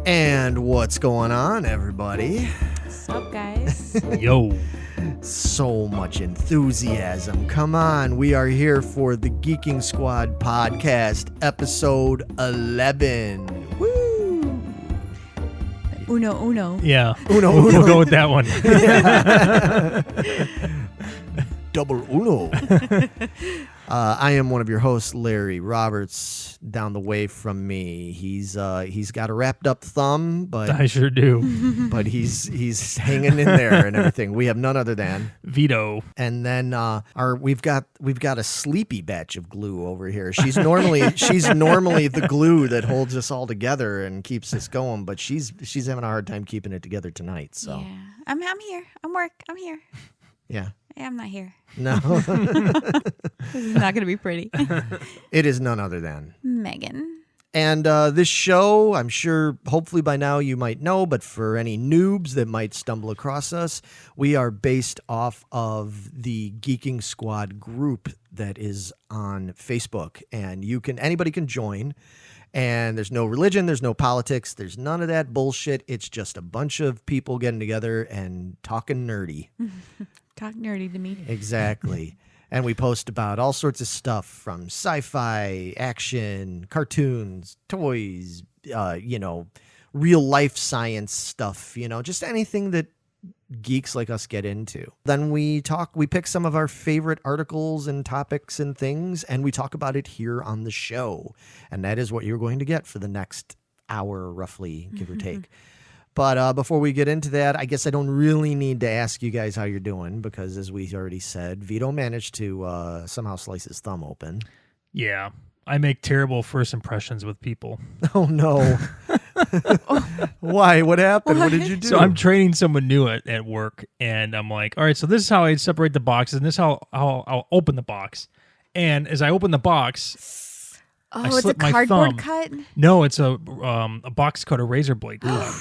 And what's going on, everybody? What's up, guys? Yo. So much enthusiasm. Come on, we are here for the Geeking Squad Podcast, episode 11. Woo! Uno. Yeah. Uno. We'll go with that one. Double uno. I am one of your hosts, Larry Roberts. Down the way from me, he's got a wrapped up thumb, but I sure do. but he's hanging in there and everything. We have none other than Vito. And then we've got a sleepy batch of glue over here. She's normally the glue that holds us all together and keeps us going, but she's having a hard time keeping it together tonight. So Yeah, I'm here. I'm here. Yeah. I'm not here. No. This is not going to be pretty. It is none other than Megan. And this show, I'm sure, hopefully by now you might know, but for any noobs that might stumble across us, we are based off of the Geeking Squad group that is on Facebook. And anybody can join. And there's no religion, there's no politics, there's none of that bullshit. It's just a bunch of people getting together and talking nerdy. Talk nerdy to me. Exactly. And we post about all sorts of stuff from sci-fi, action, cartoons, toys, real life science stuff, just anything that geeks like us get into. Then we pick some of our favorite articles and topics and things, and we talk about it here on the show. And that is what you're going to get for the next hour, roughly, give or take. But before we get into that, I guess I don't really need to ask you guys how you're doing because, as we already said, Vito managed to somehow slice his thumb open. Yeah. I make terrible first impressions with people. Oh, no. Why? What happened? What did you do? So I'm training someone new at work, and I'm like, all right, so this is how I separate the boxes, and this is how I'll open the box. And as I open the box, it's a cardboard cut? No, it's a box cut, a razor blade cut.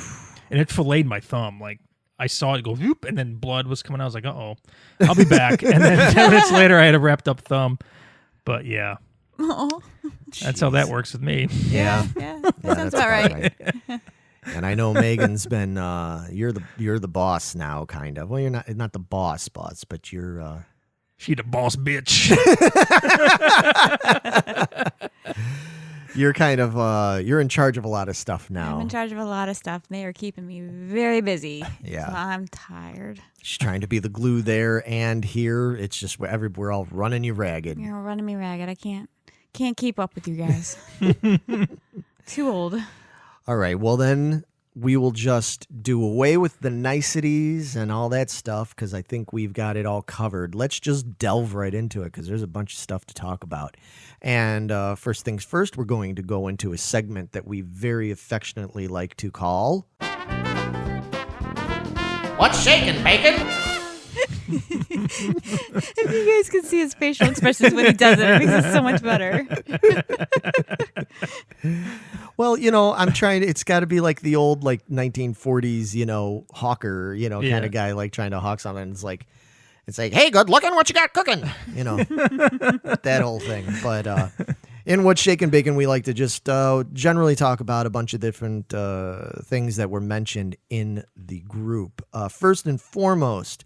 And it filleted my thumb. Like, I saw it go whoop, and then blood was coming out. I was like, uh-oh, I'll be back. And then 10 minutes later, I had a wrapped up thumb. But, yeah. Oh. That's how that works with me. Yeah. That sounds about right. And I know Megan's been you're the boss now, kind of. Well, you're not the boss, but you're She the boss bitch. You're kind of you're in charge of a lot of stuff now. I'm in charge of a lot of stuff. They are keeping me very busy. Yeah. So I'm tired. She's trying to be the glue there and here. It's just we're all running you ragged. You're running me ragged. I can't keep up with you guys. Too old. All right. Well, then we will just do away with the niceties and all that stuff because I think we've got it all covered. Let's just delve right into it because there's a bunch of stuff to talk about. And first things first, we're going to go into a segment that we very affectionately like to call... What's shaking, Bacon? If you guys could see his facial expressions when he does it makes it so much better. Well, I'm trying to, it's got to be like the old, 1940s, hawker, kind of guy, like trying to hawk something. It's like, hey, good looking, what you got cooking? That whole thing. But in What's Shakin' Bacon, we like to just generally talk about a bunch of different things that were mentioned in the group. First and foremost,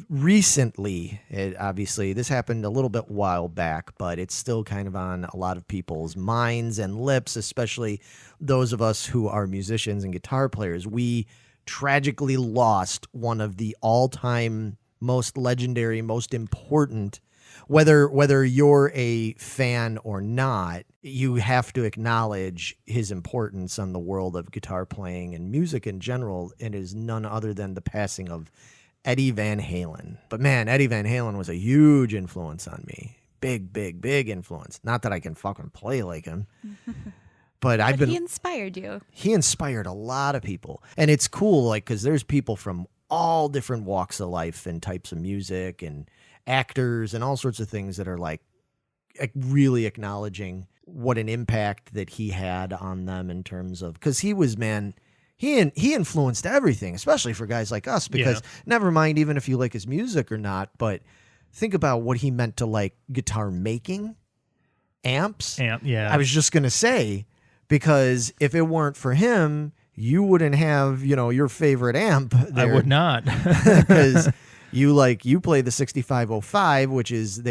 recently, obviously, this happened a little bit while back, but it's still kind of on a lot of people's minds and lips, especially those of us who are musicians and guitar players. We tragically lost one of the all-time most legendary, most important, whether you're a fan or not, you have to acknowledge his importance on the world of guitar playing and music in general. It is none other than the passing of Eddie Van Halen. But man, Eddie Van Halen was a huge influence on me. Big influence. Not that I can fucking play like him. But he inspired you. He inspired a lot of people. And it's cool, because there's people from all different walks of life and types of music and actors and all sorts of things that are really acknowledging what an impact that he had on them in terms of, because he was, he influenced everything, especially for guys like us, because never mind even if you like his music or not, but think about what he meant to guitar making, amps. Yeah. I was just going to say, because if it weren't for him, you wouldn't have, your favorite amp there. I would not. Because you play the 6505, which is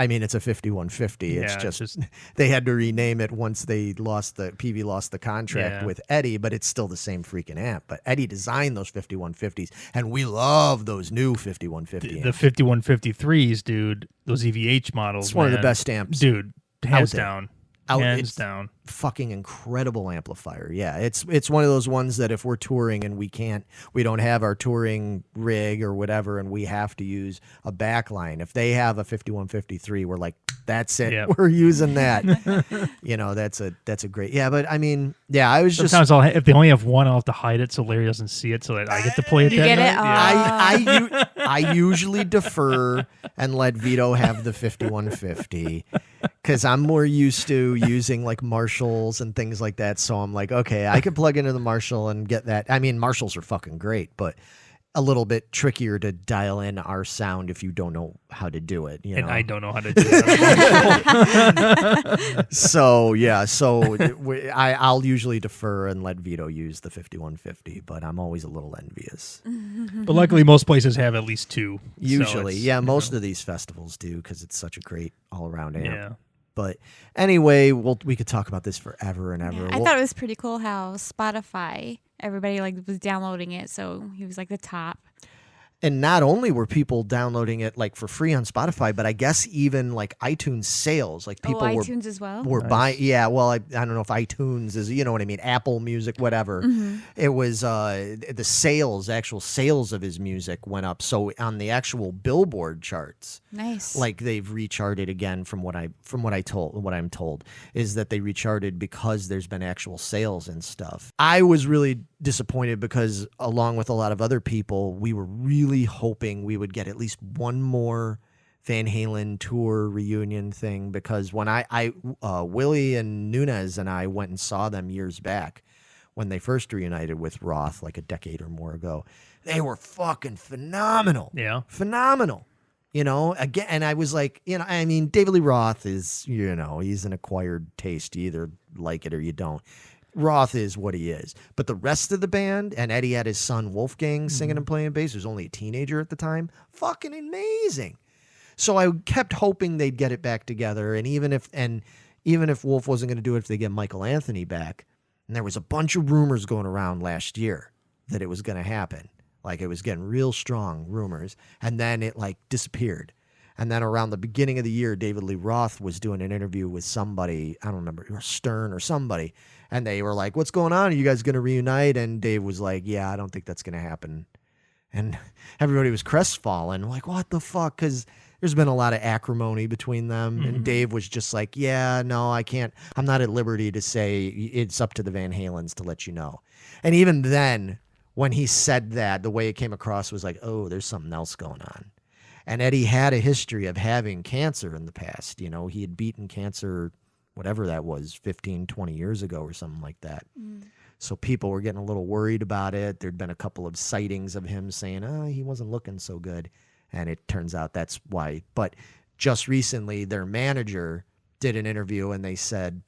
it's a 5150. It's just they had to rename it once PV lost the contract with Eddie, but it's still the same freaking amp. But Eddie designed those 5150s, and we love those new 5150 amps. The 5153s, dude, those EVH models. It's one of the best amps. Dude, hands down. Hands down. Fucking incredible amplifier. Yeah, it's one of those ones that if we're touring and we don't have our touring rig or whatever, and we have to use a backline. If they have a 5153, we're like, that's it. Yep. We're using that. That's a great. Yeah, but I mean, I was sometimes if they only have one, I'll have to hide it so Larry doesn't see it, so that I get to play it. You get it? Yeah. I usually defer and let Vito have the 5150 because I'm more used to using like Marshalls and things like that. So I'm like, okay, I could plug into the Marshall and get that. I mean, Marshalls are fucking great, but a little bit trickier to dial in our sound if you don't know how to do it. And I don't know how to do it. I'll usually defer and let Vito use the 5150, but I'm always a little envious. But luckily, most places have at least two. Usually, most of these festivals do because it's such a great all-around amp. Yeah. But anyway, we could talk about this forever and ever. Yeah, I thought it was pretty cool how Spotify, everybody was downloading it, so he was like the top. And not only were people downloading it like for free on Spotify, but I guess even like iTunes sales, like people iTunes as well were buying. Yeah, well, I don't know if iTunes is, you know what I mean, Apple Music, whatever. Mm-hmm. It was the actual sales of his music went up. So on the actual Billboard charts, nice, like they've recharted again. From what I'm told is that they recharted because there's been actual sales and stuff. I was really disappointed because along with a lot of other people, we were really hoping we would get at least one more Van Halen tour reunion thing, because when Willie and Nunez and I went and saw them years back when they first reunited with Roth like a decade or more ago, they were fucking phenomenal. Yeah. Phenomenal. Again, and I was like, I mean, David Lee Roth is, he's an acquired taste. You either like it or you don't. Roth is what he is. But the rest of the band, and Eddie had his son Wolfgang singing and playing bass, who was only a teenager at the time, fucking amazing. So I kept hoping they'd get it back together, and even if Wolf wasn't going to do it, if they get Michael Anthony back, and there was a bunch of rumors going around last year that it was going to happen. Like, it was getting real strong rumors, and then it like disappeared. And then around the beginning of the year, David Lee Roth was doing an interview with somebody, I don't remember, Stern or somebody, and they were like, what's going on? Are you guys going to reunite? And Dave was like, yeah, I don't think that's going to happen. And everybody was crestfallen, like, what the fuck? Because there's been a lot of acrimony between them. Mm-hmm. And Dave was just like, yeah, no, I can't. I'm not at liberty to say. It's up to the Van Halens to let you know. And even then, when he said that, the way it came across was like, oh, there's something else going on. And Eddie had a history of having cancer in the past. He had beaten cancer, whatever that was, 15, 20 years ago or something like that. Mm. So people were getting a little worried about it. There'd been a couple of sightings of him saying, he wasn't looking so good. And it turns out that's why. But just recently, their manager did an interview, and they said,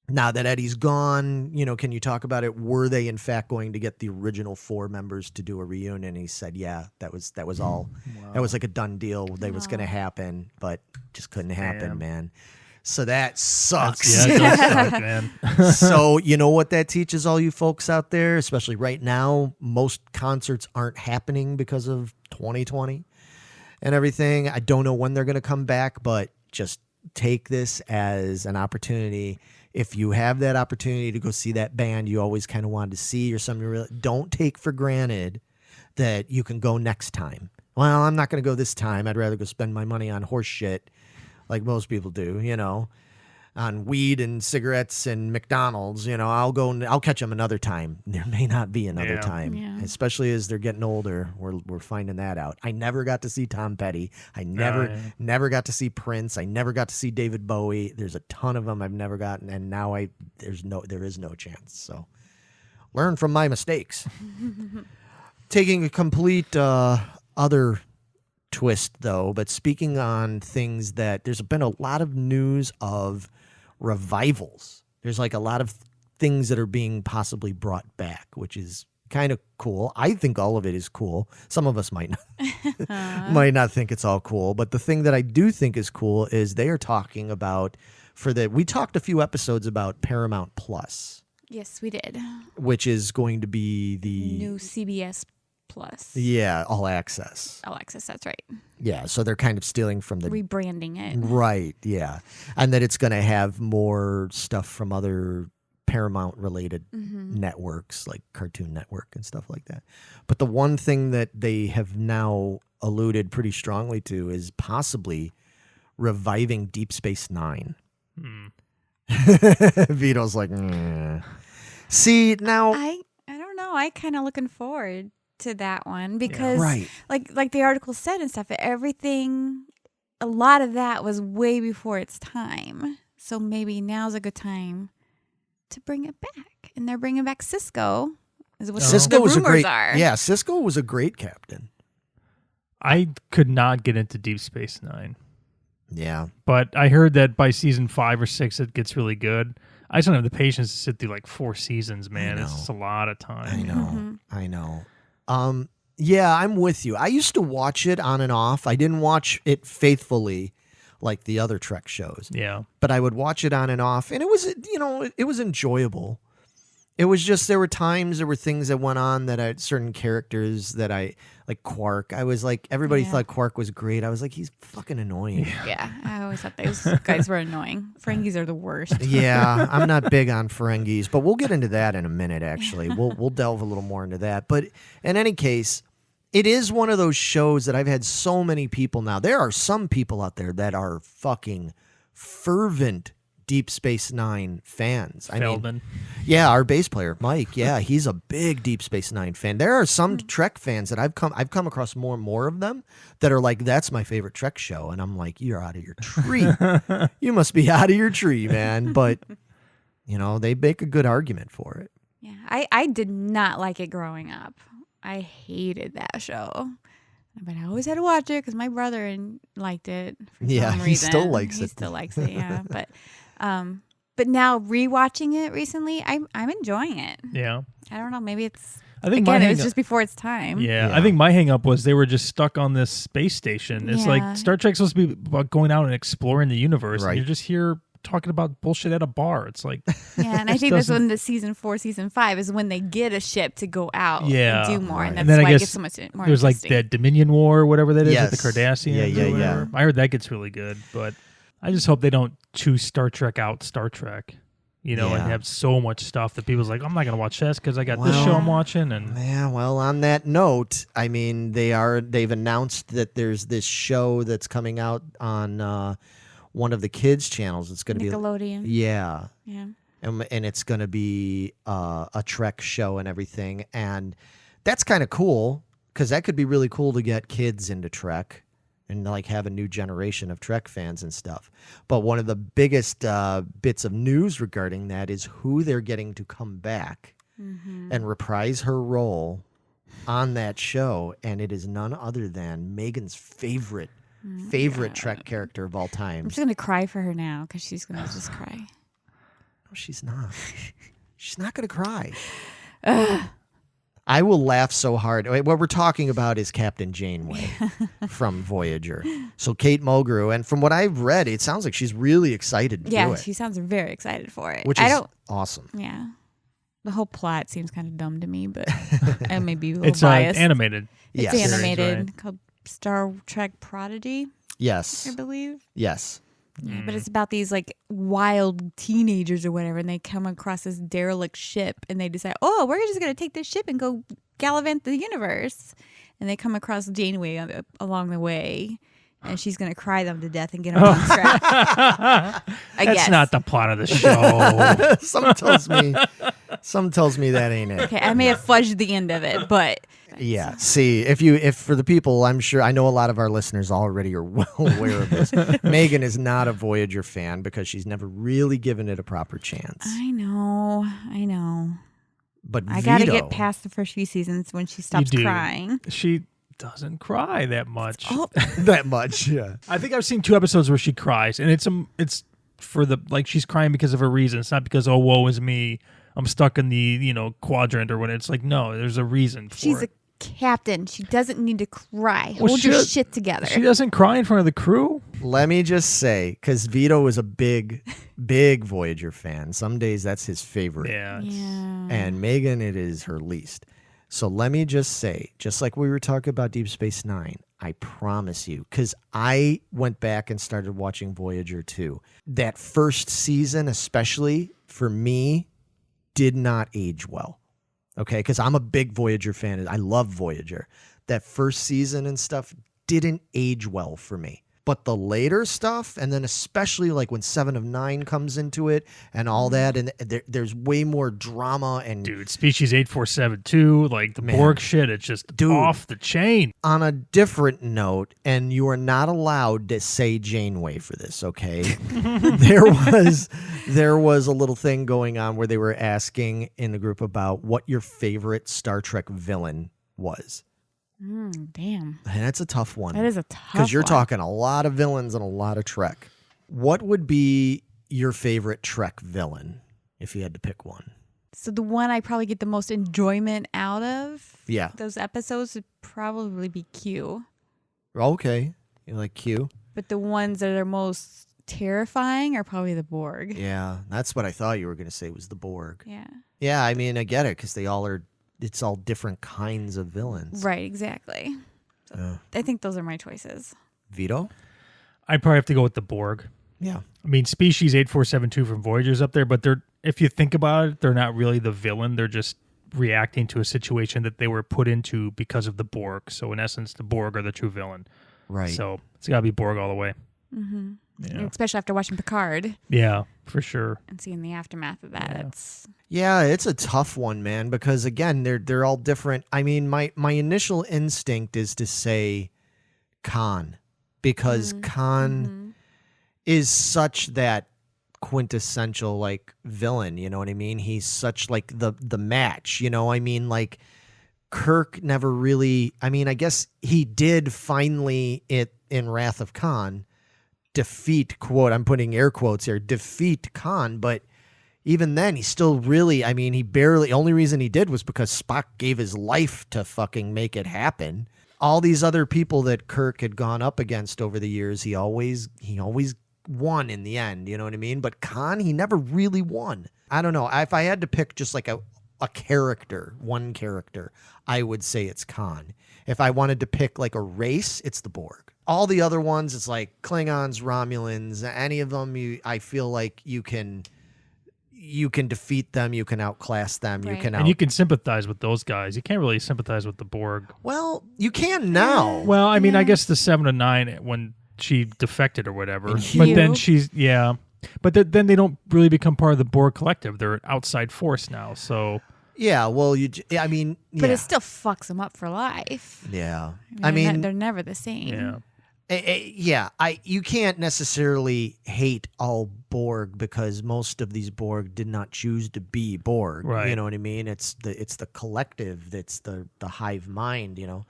now that Eddie's gone, can you talk about it? Were they in fact going to get the original 4 members to do a reunion? And he said, yeah, that was all. Wow. That was like a done deal. That was going to happen, but just couldn't happen, man. So that sucks. It does suck, man. So you know what that teaches all you folks out there, especially right now? Most concerts aren't happening because of 2020 and everything. I don't know when they're going to come back, but just take this as an opportunity. If you have that opportunity to go see that band you always kind of wanted to see or something, don't take for granted that you can go next time. Well, I'm not going to go this time. I'd rather go spend my money on horse shit like most people do, on weed and cigarettes and McDonald's. I'll catch them another time. There may not be another time, especially as they're getting older. We're finding that out. I never got to see Tom Petty. I never got to see Prince. I never got to see David Bowie. There's a ton of them I've never gotten, and now there is no chance. So learn from my mistakes. Taking a complete other twist, though, but speaking on things that there's been a lot of news of revivals. There's like a lot of things that are being possibly brought back, which is kind of cool. I think all of it is cool. Some of us might not think it's all cool, but the thing that I do think is cool is they are talking about we talked a few episodes about Paramount Plus. Yes, we did. Which is going to be the new CBS Plus. Yeah, All Access. All Access, that's right. Yeah, so they're kind of stealing from the rebranding it. Right, yeah. And that it's going to have more stuff from other Paramount related networks like Cartoon Network and stuff like that. But the one thing that they have now alluded pretty strongly to is possibly reviving Deep Space Nine. Vito's like, see, now I don't know. I kind of looking forward to that one because like the article said and stuff, everything, a lot of that was way before its time. So maybe now's a good time to bring it back. And they're bringing back Cisco. Is what Cisco was rumors are. Yeah, Cisco was a great captain. I could not get into Deep Space Nine. Yeah. But I heard that by season 5 or 6, it gets really good. I just don't have the patience to sit through like 4 seasons, man. It's just a lot of time. I know. Yeah, I'm with you. I used to watch it on and off. I didn't watch it faithfully like the other Trek shows. Yeah. But I would watch it on and off, and it was, it was enjoyable. It was just, there were things that went on that certain characters that like Quark. I was like, everybody thought Quark was great. I was like, he's fucking annoying. Yeah, I always thought those guys were annoying. Ferengis are the worst. Yeah, I'm not big on Ferengis, but we'll get into that in a minute, actually. We'll delve a little more into that. But in any case, it is one of those shows that I've had so many people now. There are some people out there that are fucking fervent Deep Space Nine fans. Feldman. Yeah, our bass player, Mike. Yeah, he's a big Deep Space Nine fan. There are some Trek fans that I've come across more and more of them that are like, that's my favorite Trek show. And I'm like, you're out of your tree. You must be out of your tree, man. But, they make a good argument for it. Yeah, I did not like it growing up. I hated that show. But I always had to watch it because my brother liked it for some reason. He still likes it. He still likes it, yeah. But now rewatching it recently, I'm enjoying it. Yeah. I don't know. Maybe it's it was just before its time. Yeah, I think my hang up was they were just stuck on this space station. It's like Star Trek's supposed to be about going out and exploring the universe, and you're just here talking about bullshit at a bar. It's like and I think that's when the season 4, season 5 is when they get a ship to go out and do more, and that's then why it gets so much more. There's like that Dominion War or whatever that is with the Cardassians. Yeah. I heard that gets really good, but I just hope they don't choose Star Trek out Star Trek. And have so much stuff that people's like, I'm not going to watch this because I got this show I'm watching. And on that note, I mean, they've announced that there's this show that's coming out on one of the kids' channels. It's going to be Nickelodeon. Yeah. And it's going to be a Trek show and everything. And that's kind of cool because that could be really cool to get kids into Trek and like have a new generation of Trek fans and stuff. But one of the biggest bits of news regarding that is who they're getting to come back and reprise her role on that show. And it is none other than Megan's favorite Trek character of all time. I'm just going to cry for her now because she's going to just cry. No, she's not. She's not going to cry. I will laugh so hard. What we're talking about is Captain Janeway from Voyager. So Kate Mulgrew, and from what I've read, it sounds like she's really excited to do it. Yeah, she sounds very excited for it. Which is awesome. Yeah. The whole plot seems kind of dumb to me, but I may be a little biased. It's animated. It's animated, called Star Trek Prodigy. Yes. I believe. Yes. Yeah, but it's about these like wild teenagers or whatever, and they come across this derelict ship, and they decide, oh, we're just going to take this ship and go gallivant the universe. And they come across Janeway along the way, and she's going to cry them to death and get them on track. That's not the plot of the show. Some tells me that ain't it. Okay, I may have fudged the end of it, but. Yeah. See, if for the people, I know a lot of our listeners already are well aware of this. Megan is not a Voyager fan because she's never really given it a proper chance. I know. But I got to get past the first few seasons when she stops crying. She doesn't cry that much. That much, yeah. I think I've seen 2 episodes where she cries, and it's for the she's crying because of a reason. It's not because woe is me. I'm stuck in the quadrant or when it's like, no, there's a reason for She's it. a captain. She doesn't need to cry. Well, Hold your shit together. She doesn't cry in front of the crew. Let me just say, because Vito is a big Voyager fan. Some days that's his favorite. Yeah. And Megan, it is her least. So let me just say, just like we were talking about Deep Space Nine, I promise you, because I went back and started watching Voyager 2. That first season, especially for me, did not age well. Okay, because I'm a big Voyager fan. I love Voyager. That first season and stuff didn't age well for me. But the later stuff, and then especially like when 7 of 9 comes into it and all that, and there's way more drama. And dude, Species 8472, like the Borg shit, it's just off the chain. On a different note, and you are not allowed to say Janeway for this, okay? there was a little thing going on where they were asking in the group about what your favorite Star Trek villain was. Damn. And that's a tough one. That is a tough one. Because you're talking a lot of villains and a lot of Trek. What would be your favorite Trek villain if you had to pick one? So the one I probably get the most enjoyment out of those episodes would probably be Q. Okay. You like Q? But the ones that are most terrifying are probably the Borg. Yeah, that's what I thought you were going to say was the Borg. Yeah. Yeah, I mean, I get it because it's all different kinds of villains. Right, exactly. So I think those are my choices. Vito? I'd probably have to go with the Borg. Yeah. I mean, Species 8472 from Voyager's up there, but if you think about it, they're not really the villain. They're just reacting to a situation that they were put into because of the Borg. So in essence, the Borg are the true villain. Right. So it's got to be Borg all the way. Mm-hmm. Yeah. Especially after watching Picard. Yeah, for sure. And seeing the aftermath of that. It's a tough one, man, because again, they're all different. I mean, my initial instinct is to say Khan, because Khan is such that quintessential like villain, you know what I mean? He's such like the match, you know? I mean, like Kirk never really, I mean, I guess he did finally in Wrath of Khan defeat, quote, I'm putting air quotes here, defeat Khan, but even then, he still really, I mean, only reason he did was because Spock gave his life to fucking make it happen. All these other people that Kirk had gone up against over the years, he always won in the end, you know what I mean? But Khan, he never really won. I don't know. If I had to pick just like a character, one character, I would say it's Khan. If I wanted to pick like a race, it's the Borg. All the other ones, it's like Klingons, Romulans, any of them, I feel like you can defeat them, you can outclass them, right. And you can sympathize with those guys. You can't really sympathize with the Borg. Well, you can now. Well, I mean, I guess the 7 of 9 when she defected or whatever. But then But then they don't really become part of the Borg collective. They're an outside force now, so... Yeah, well, I mean... But it still fucks them up for life. Yeah. I mean they're never the same. Yeah. You can't necessarily hate all Borg because most of these Borg did not choose to be Borg. Right. You know what I mean? It's the collective that's the hive mind, you know?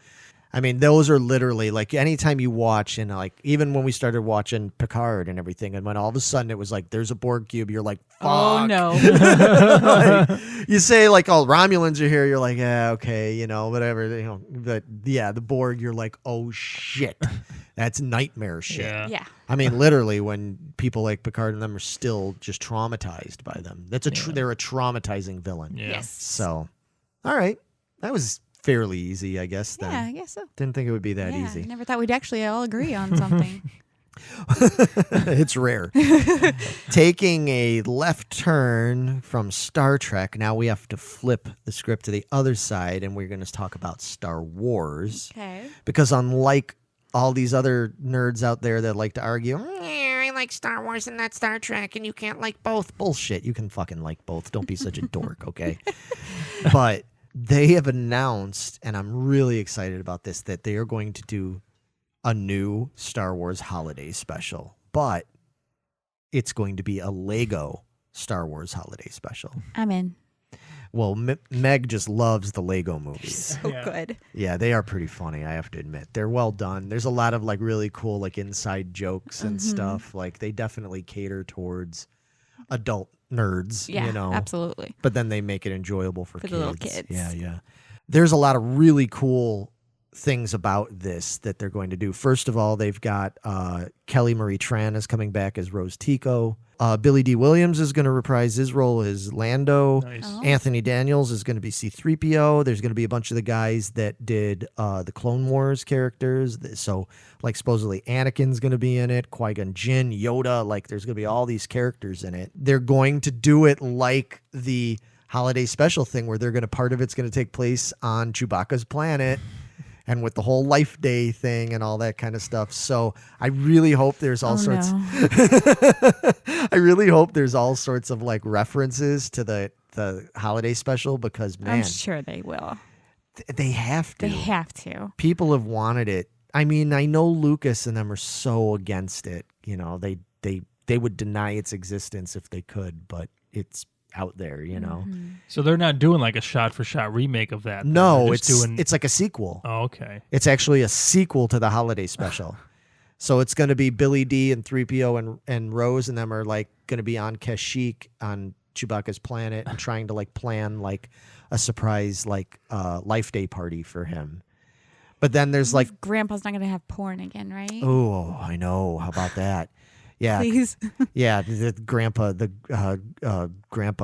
I mean, those are literally like anytime you watch and like even when we started watching Picard and everything, and when all of a sudden it was like there's a Borg cube, you're like, fuck. Oh no. Like, you say like, oh, Romulans are here, you're like, yeah, okay, you know, whatever, you know. But yeah, the Borg, you're like, oh shit, that's nightmare shit. Yeah. I mean, literally, when people like Picard and them are still just traumatized by them, they're a traumatizing villain. Yeah. Yes. So, all right, that was fairly easy, I guess. Then. Yeah, I guess so. Didn't think it would be that easy. Never thought we'd actually all agree on something. It's rare. Taking a left turn from Star Trek, now we have to flip the script to the other side, and we're going to talk about Star Wars. Okay. Because unlike all these other nerds out there that like to argue, I like Star Wars and not Star Trek, and you can't like both. Bullshit. You can fucking like both. Don't be such a dork, okay? But they have announced, and I'm really excited about this, that they are going to do a new Star Wars holiday special, but it's going to be a Lego Star Wars holiday special. I'm in. Well, Meg just loves the Lego movies. So good. Yeah, they are pretty funny, I have to admit. They're well done. There's a lot of like really cool like inside jokes and stuff. Like they definitely cater towards adult nerds, Yeah, you know. absolutely. But then they make it enjoyable for the kids. little kids. Yeah. There's a lot of really cool things about this that they're going to do. First of all, they've got Kelly Marie Tran is coming back as Rose Tico. Billy D. Williams is going to reprise his role as Lando. Nice. Oh. Anthony Daniels is going to be C-3PO. There's going to be a bunch of the guys that did the Clone Wars characters. So, like, supposedly Anakin's going to be in it, Qui-Gon Jinn, Yoda. Like, there's going to be all these characters in it. They're going to do it like the holiday special thing where part of it's going to take place on Chewbacca's planet. And with the whole Life Day thing and all that kind of stuff. So I really hope there's all sorts. No. I really hope there's all sorts of like references to the holiday special because man, I'm sure they will. They have to. They have to. People have wanted it. I mean, I know Lucas and them are so against it. You know, they would deny its existence if they could, but it's out there, you know. So they're not doing like a shot-for-shot remake of that. No, it's like a sequel. Oh, okay. It's actually a sequel to the holiday special. So it's going to be Billy D and 3PO and Rose and them are like going to be on Kashyyyk on Chewbacca's planet and trying to like plan like a surprise like Life Day party for him. But then there's like Grandpa's not going to have porn again, right? Oh, I know. How about that? Yeah, Please. Yeah, the grandpa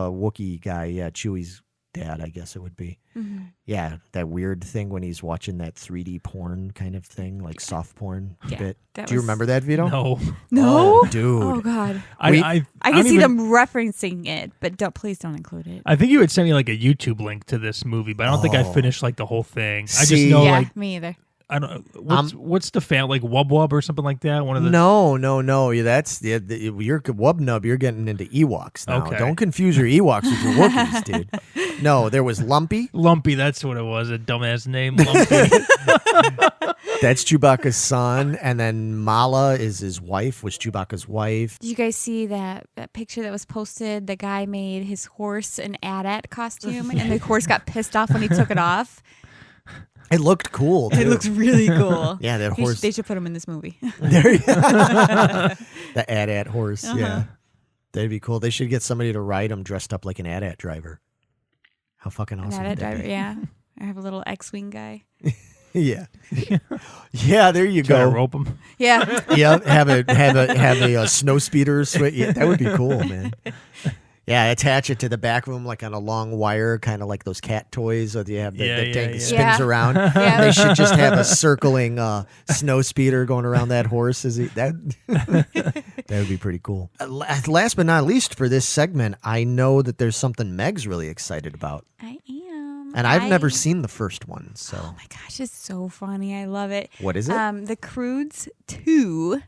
Wookiee guy. Yeah, Chewie's dad, I guess it would be. Mm-hmm. Yeah, that weird thing when he's watching that 3D porn kind of thing, like soft porn bit. Do you remember that, Vito? No. No, dude. Oh God. I can see them referencing it, but please don't include it. I think you would send me like a YouTube link to this movie, but I don't think I finished like the whole thing. I just See? know Yeah, like me either. I don't. What's the fan like Wub Wub or something like that? One of the No. Yeah, that's you're Wub Nub. You're getting into Ewoks now. Okay. Don't confuse your Ewoks with your Wookiees, dude. No, there was Lumpy. Lumpy. That's what it was. A dumbass name, Lumpy. That's Chewbacca's son, and then Mala is his wife. Was Chewbacca's wife? Did you guys see that picture that was posted? The guy made his horse an AT-AT costume, and the horse got pissed off when he took it off. It looked cool, too. It looks really cool. Yeah, that horse. They should put him in this movie. The AT-AT horse, yeah. That'd be cool. They should get somebody to ride him dressed up like an AT-AT driver. How fucking awesome would that be? Yeah. I have a little X-Wing guy. Yeah. Yeah, there you Try to go. rope him. Yeah. Yeah, have a snow speeder. Yeah, that would be cool, man. Yeah, attach it to the back of them like on a long wire, kind of like those cat toys, or you have the tank that spins around. Yeah. They should just have a circling snow speeder going around that horse. That would be pretty cool. Last but not least for this segment, I know that there's something Meg's really excited about. I am. And I've never seen the first one, so. Oh my gosh, it's so funny. I love it. What is it? The Croods 2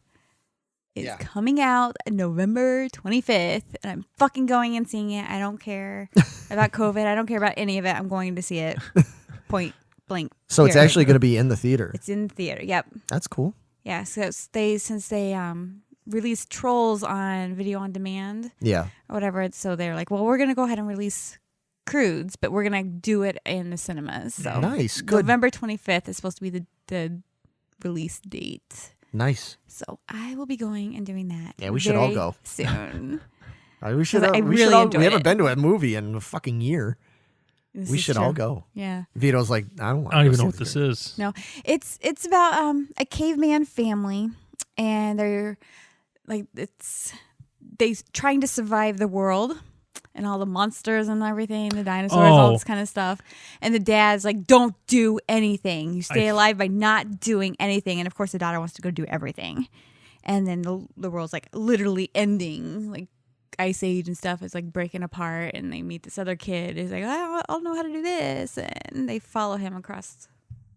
is coming out November 25th, and I'm fucking going and seeing it. I don't care about COVID. I don't care about any of it. I'm going to see it. Point blank. So it's actually going to be in the theater. It's in the theater. Yep. That's cool. Yeah. So since they released Trolls on video on demand. Yeah. Or whatever. So they're like, well, we're going to go ahead and release Croods, but we're going to do it in the cinemas. So nice. Good. November 25th is supposed to be the release date. Nice. So I will be going and doing that. Yeah, we should all go soon. We should. I We really enjoyed haven't it. been to a movie in a fucking year. This We is should true. all go. Yeah. Vito's like, I don't want. I don't even know what this is. No, it's about a caveman family, and they're like they trying to survive the world. And all the monsters and everything, the dinosaurs, all this kind of stuff. And the dad's like, don't do anything. You stay alive by not doing anything. And of course, the daughter wants to go do everything. And then the world's like literally ending, like Ice Age and stuff is like breaking apart. And they meet this other kid who's like, I don't know how to do this. And they follow him across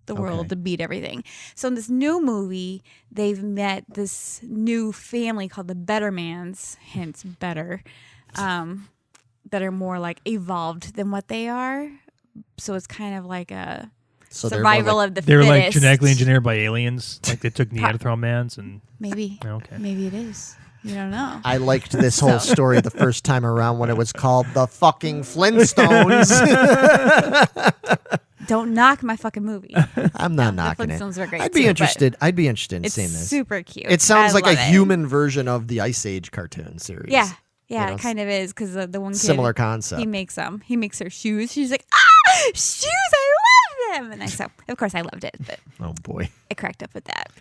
the world to beat everything. So in this new movie, they've met this new family called the Bettermans, hence better. That are more like evolved than what they are. So it's kind of like a survival of the They're fittest. like genetically engineered by aliens. Like they took Neanderthals and Maybe. Okay. Maybe it is. You don't know. I liked this whole story the first time around when it was called The Fucking Flintstones. Don't knock my fucking movie. I'm not knocking the it. Flintstones were great I'd be too, interested. I'd be interested in It's seeing this. super cute. It sounds I like a love it. human version of the Ice Age cartoon series. Yeah. Yeah, it kind of is because the one kid, similar concept. He makes her shoes. She's like, shoes! I love them. And of course, I loved it. But oh boy, I cracked up with that.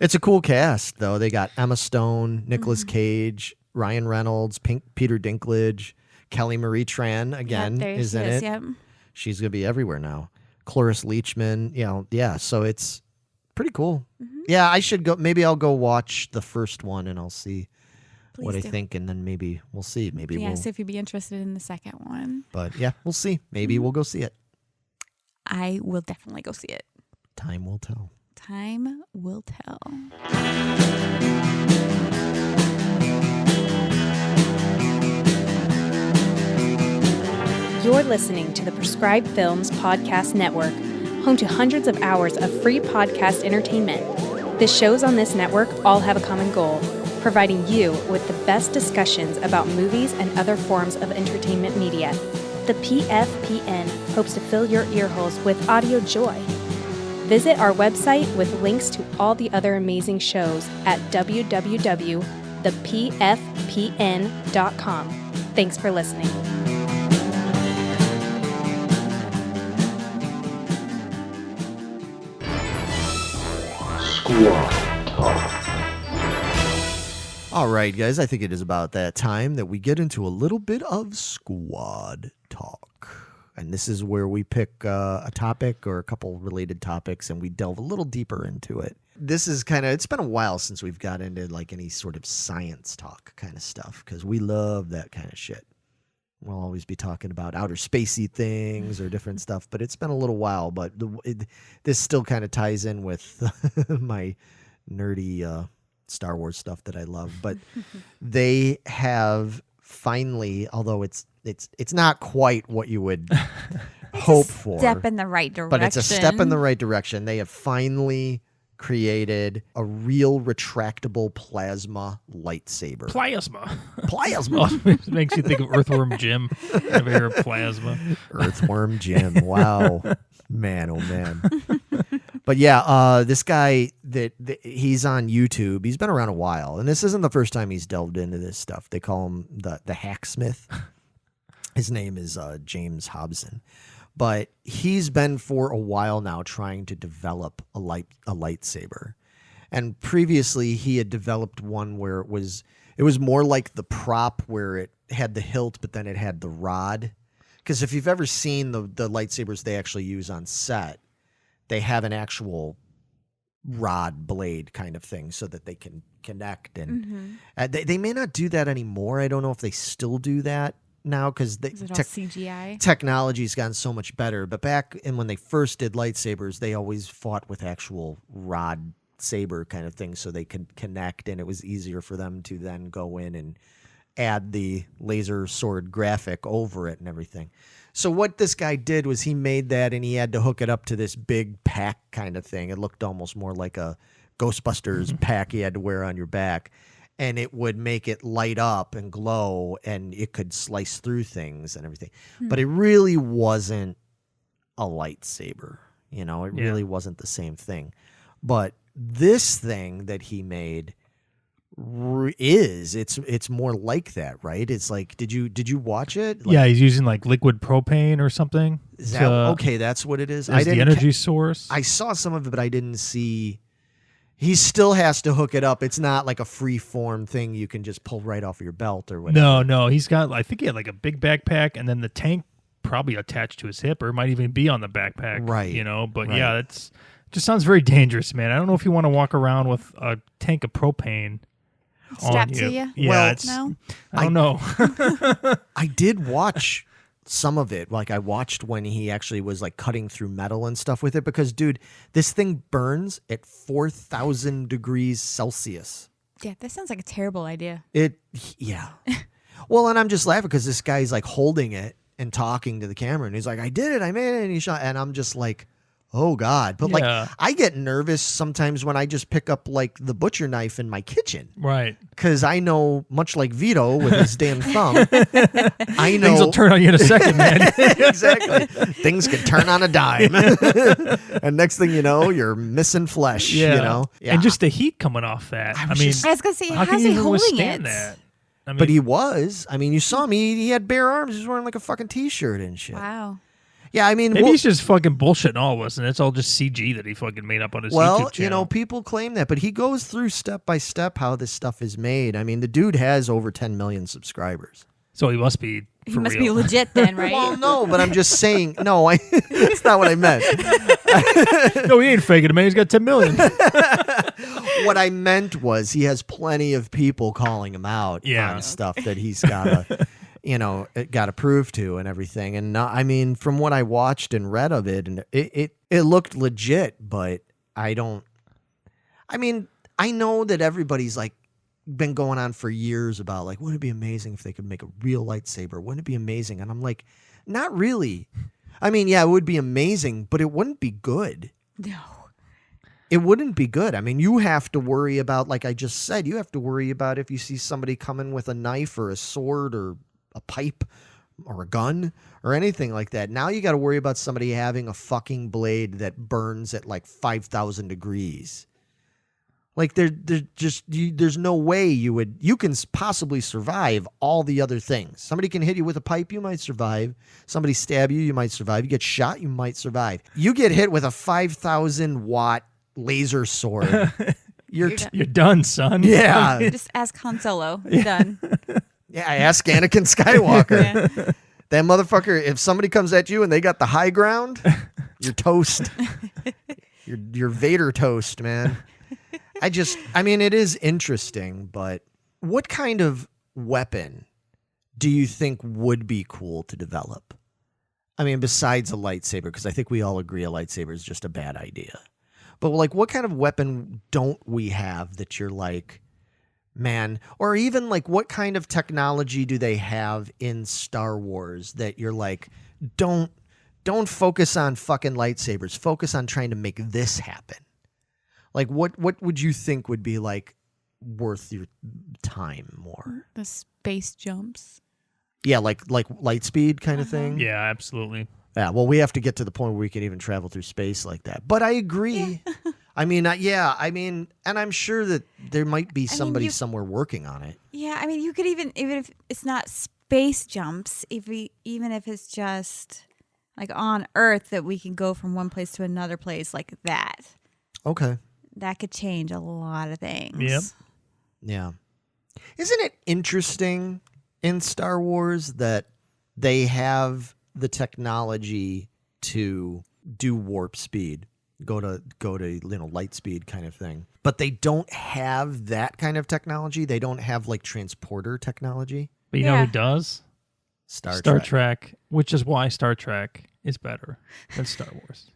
It's a cool cast though. They got Emma Stone, Nicolas Cage, Ryan Reynolds, Peter Dinklage, Kelly Marie Tran again is in it. Yep. She's gonna be everywhere now. Cloris Leachman, so it's pretty cool. Mm-hmm. Yeah, I should go. Maybe I'll go watch the first one and I'll see what I think, and then maybe we'll see. Maybe we'll see if you'd be interested in the second one. But yeah, we'll see. Maybe we'll go see it. I will definitely go see it. Time will tell. Time will tell. You're listening to the Prescribed Films Podcast Network, home to hundreds of hours of free podcast entertainment. The shows on this network all have a common goal, providing you with the best discussions about movies and other forms of entertainment media. The PFPN hopes to fill your earholes with audio joy. Visit our website with links to all the other amazing shows at www.thepfpn.com. Thanks for listening. Squad Talk. All right, guys, I think it is about that time that we get into a little bit of Squad Talk. And this is where we pick a topic or a couple related topics and we delve a little deeper into it. This is it's been a while since we've got into like any sort of science talk kind of stuff because we love that kind of shit. We'll always be talking about outer spacey things or different stuff, but it's been a little while. But this still kind of ties in with my nerdy Star Wars stuff that I love. But they have finally, although it's not quite what you would hope for. Step in the right direction. But it's a step in the right direction. They have finally created a real retractable plasma lightsaber. Plasma. It makes you think of Earthworm Jim. Ever hear of plasma? Earthworm Jim. Wow. Man, oh man. But yeah, this guy that he's on YouTube. He's been around a while, and this isn't the first time he's delved into this stuff. They call him the hacksmith. His name is James Hobson. But he's been for a while now trying to develop a lightsaber. And previously he had developed one where it was more like the prop where it had the hilt, but then it had the rod. Because if you've ever seen the lightsabers they actually use on set, they have an actual rod blade kind of thing so that they can connect. And they may not do that anymore. I don't know if they still do that now because CGI technology's gotten so much better. But back when they first did lightsabers, they always fought with actual rod saber kind of thing so they could connect, and it was easier for them to then go in and add the laser sword graphic over it and everything. So what this guy did was he made that, and he had to hook it up to this big pack kind of thing. It looked almost more like a Ghostbusters pack you had to wear on your back. And it would make it light up and glow, and it could slice through things and everything. But it really wasn't a lightsaber. It really wasn't the same thing. But this thing that he made it's more like that, right? It's like, did you watch it? Yeah, he's using like liquid propane or something. Is that okay? That's what it is. As the energy source. I saw some of it, but I didn't see. He still has to hook it up. It's not like a free form thing you can just pull right off of your belt or whatever. No. He's got, I think he had like a big backpack, and then the tank probably attached to his hip, or it might even be on the backpack. Right. But yeah, it just sounds very dangerous, man. I don't know if you want to walk around with a tank of propane strapped to you. Yeah, no? I don't know. I did watch some of it. Like I watched when he actually was like cutting through metal and stuff with it because, dude, this thing burns at 4,000 degrees Celsius. Yeah, that sounds like a terrible idea. Yeah. Well, and I'm just laughing because this guy's like holding it and talking to the camera, and he's like, I did it, I made it, and he shot, and I'm just like, oh God. But like, I get nervous sometimes when I just pick up like the butcher knife in my kitchen. Right. Because I know, much like Vito with his damn thumb, I know. Things will turn on you in a second, man. Exactly. Things can turn on a dime. And next thing you know, you're missing flesh, Yeah. And just the heat coming off that. I mean, I was going to say, how how's can you he even holding withstand it? that? I mean, but he was. I mean, you saw him. He had bare arms. He was wearing like a fucking t-shirt and shit. Wow. Yeah, I mean, maybe he's just fucking bullshitting all of us, and it's all just CG that he fucking made up on his YouTube well, channel. people claim that, but he goes through step by step how this stuff is made. I mean, the dude has over 10 million subscribers. So he must be. He must be legit then, right? Well, no, but I'm just saying. No, that's not what I meant. No, he ain't faking it, man. He's got 10 million. What I meant was he has plenty of people calling him out on stuff that he's got to, got to prove to and everything. And I mean, from what I watched and read of it, and it looked legit, but I know that everybody's like been going on for years about like, wouldn't it be amazing if they could make a real lightsaber? Wouldn't it be amazing? And I'm like, not really. I mean, yeah, it would be amazing, but it wouldn't be good. No. It wouldn't be good. I mean, you have to worry about, like I just said, you have to worry about if you see somebody coming with a knife or a sword or a pipe or a gun or anything like that. Now you got to worry about somebody having a fucking blade that burns at like 5,000 degrees. Like there's no way you can possibly survive all the other things. Somebody can hit you with a pipe, you might survive. Somebody stab you, you might survive. You get shot, you might survive. You get hit with a 5,000 watt laser sword. You're done, son. Yeah. Just ask Han Solo. You're done. Yeah, I ask Anakin Skywalker. Yeah. That motherfucker, if somebody comes at you and they got the high ground, you're toast. You're Vader toast, man. I mean, it is interesting, but what kind of weapon do you think would be cool to develop? I mean, besides a lightsaber, because I think we all agree a lightsaber is just a bad idea. But like, what kind of weapon don't we have that you're like, man, or even like, what kind of technology do they have in Star Wars that you're like, don't focus on fucking lightsabers, focus on trying to make this happen? Like, what would you think would be like worth your time more? The space jumps. Yeah, like light speed kind of thing. Yeah, absolutely. Yeah, well, we have to get to the point where we can even travel through space like that. But I agree. Yeah. I mean, and I'm sure that there might be somebody somewhere working on it. Yeah, I mean, you could even if it's not space jumps, even if it's just like on Earth that we can go from one place to another place like that. Okay. That could change a lot of things. Yep. Yeah. Isn't it interesting in Star Wars that they have the technology to do warp speed, go to light speed kind of thing, but they don't have that kind of technology? They don't have like transporter technology. But you know who does? Star Trek, which is why Star Trek is better than Star Wars.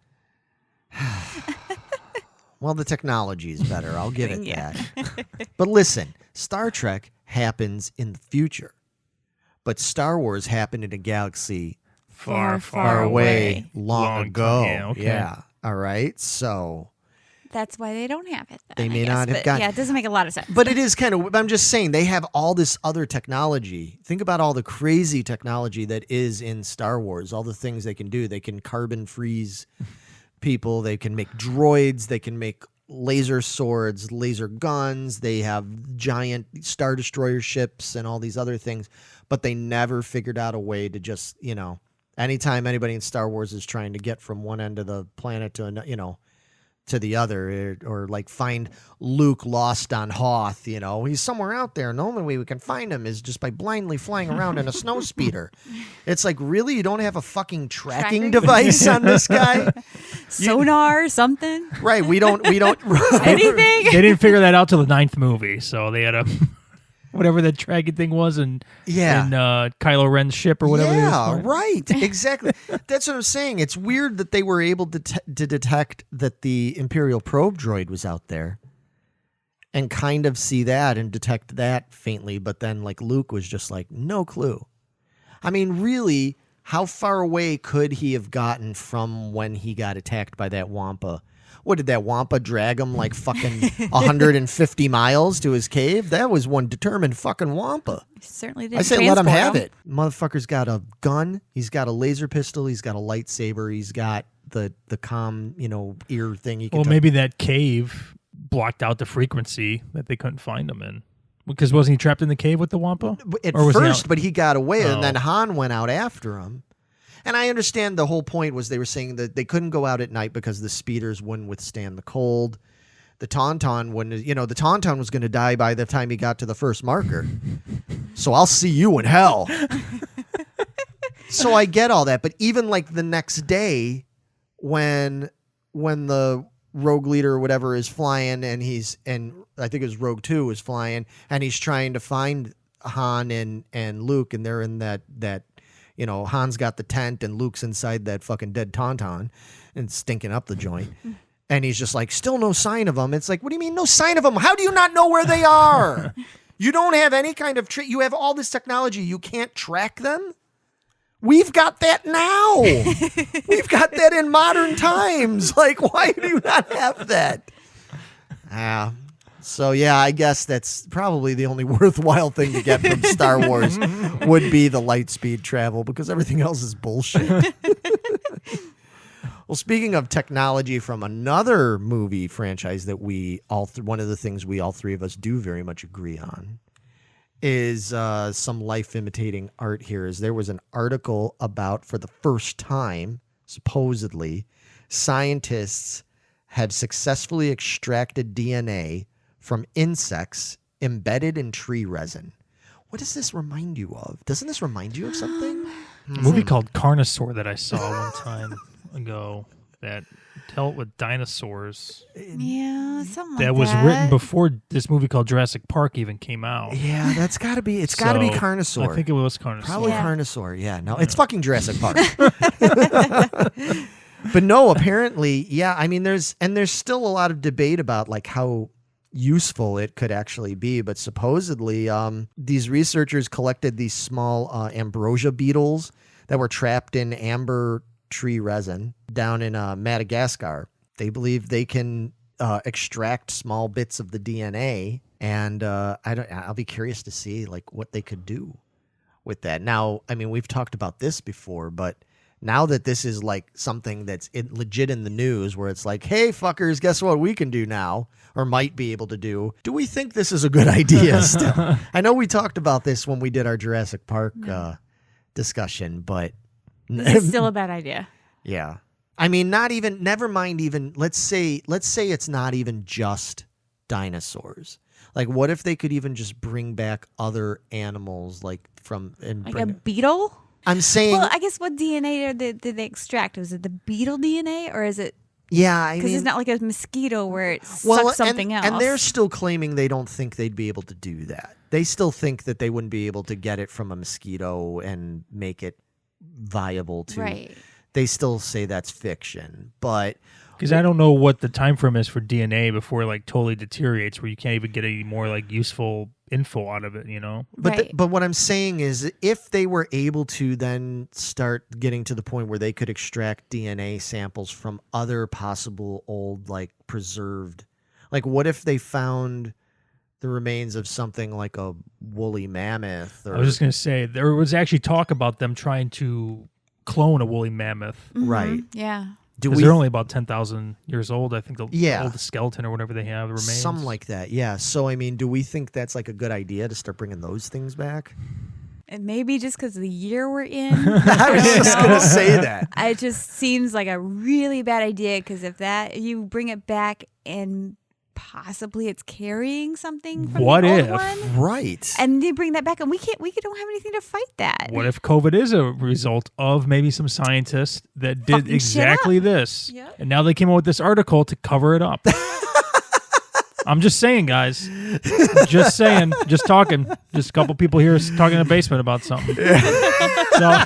Well, the technology is better. I'll give it that. But listen, Star Trek happens in the future, but Star Wars happened in a galaxy far away, long ago. Yeah, okay. Yeah. All right. So that's why they don't have it. Then, they may not have gotten. Yeah, it doesn't make a lot of sense. But it is kind of. I'm just saying they have all this other technology. Think about all the crazy technology that is in Star Wars. All the things they can do. They can carbon freeze people. They can make droids. They can make laser swords, laser guns. They have giant Star Destroyer ships and all these other things. But they never figured out a way to just, anytime anybody in Star Wars is trying to get from one end of the planet to, to the other, or like find Luke lost on Hoth, he's somewhere out there. And the only way we can find him is just by blindly flying around in a snow speeder. It's like, really? You don't have a fucking tracking device on this guy? Sonar or something? Right. We don't anything. They didn't figure that out till the 9th movie. So they had a whatever that tracking thing was, and Kylo Ren's ship or whatever. Yeah, right. Exactly. That's what I'm saying. It's weird that they were able to detect that the Imperial probe droid was out there, and kind of see that and detect that faintly. But then, like, Luke was just like, no clue. I mean, really, how far away could he have gotten from when he got attacked by that Wampa? What did that Wampa drag him like fucking 150 miles to his cave? That was one determined fucking Wampa. Certainly did. I say let him have it. Motherfucker's got a gun. He's got a laser pistol. He's got a lightsaber. He's got the comm, ear thing. Maybe that cave blocked out the frequency that they couldn't find him in. Because wasn't he trapped in the cave with the Wampa? At Or was he first, out? but he got away, Oh. and then Han went out after him. And I understand the whole point was they were saying that they couldn't go out at night because the speeders wouldn't withstand the cold. The Tauntaun wouldn't, the Tauntaun was going to die by the time he got to the first marker. So I'll see you in hell. So I get all that, but even like the next day, when the Rogue leader or whatever is flying, and I think it was Rogue 2 is flying, and he's trying to find Han and Luke, and they're in that Han's got the tent and Luke's inside that fucking dead Tauntaun and stinking up the joint. And he's just like, still no sign of them. It's like, what do you mean no sign of them? How do you not know where they are? You don't have any kind of you have all this technology. You can't track them? We've got that now. We've got that in modern times. Like, why do you not have that? So, yeah, I guess that's probably the only worthwhile thing to get from Star Wars would be the light speed travel, because everything else is bullshit. Well, speaking of technology from another movie franchise that one of the things we all three of us do very much agree on is some life imitating art here. There was an article about, for the first time, supposedly, scientists had successfully extracted DNA from insects embedded in tree resin. What does this remind you of? Doesn't this remind you of something? A movie called Carnosaur that I saw one time ago that dealt with dinosaurs. Yeah, something like That was written before this movie called Jurassic Park even came out. Yeah, that's got to be. It's got to be Carnosaur. I think it was Carnosaur. Probably Carnosaur. Yeah, no, it's fucking Jurassic Park. But no, apparently, yeah. I mean, there's still a lot of debate about like how useful it could actually be. But supposedly, these researchers collected these small ambrosia beetles that were trapped in amber tree resin down in Madagascar. They believe they can extract small bits of the DNA, and I'll be curious to see like what they could do with that. Now, I mean, we've talked about this before, but now that this is like something that's legit in the news, where it's like, hey, fuckers, guess what we can do now, or might be able to do? Do we think this is a good idea still? I know we talked about this when we did our Jurassic Park discussion, but it's still a bad idea. Yeah. I mean, never mind even, let's say it's not even just dinosaurs. Like, what if they could even just bring back other animals, like a beetle? I'm saying. Well, I guess what DNA did they extract? Was it the beetle DNA, or is it? Yeah, because it's not like a mosquito where it sucks something else. And they're still claiming they don't think they'd be able to do that. They still think that they wouldn't be able to get it from a mosquito and make it viable to. Right. They still say that's fiction, but because I don't know what the time frame is for DNA before it like totally deteriorates, where you can't even get any more like useful info out of it, you know. But but what I'm saying is, if they were able to then start getting to the point where they could extract DNA samples from other possible old like preserved, like what if they found the remains of something like a woolly mammoth? Or, I was just gonna say there was actually talk about them trying to clone a woolly mammoth. Mm-hmm. Right. Yeah. Because they're only about 10,000 years old. I think the oldest skeleton or whatever they have remains. Something like that, yeah. So, I mean, do we think that's like a good idea to start bringing those things back? And maybe just because of the year we're in. I was just going to say that. It just seems like a really bad idea, because if you bring it back and possibly it's carrying something from what the old if one, right, and they bring that back and we don't have anything to fight that. What if COVID is a result of maybe some scientists that did exactly this, Yep. and now they came out with this article to cover it up? I'm just saying, guys. Just saying. Just talking. Just a couple people here talking in the basement about something. So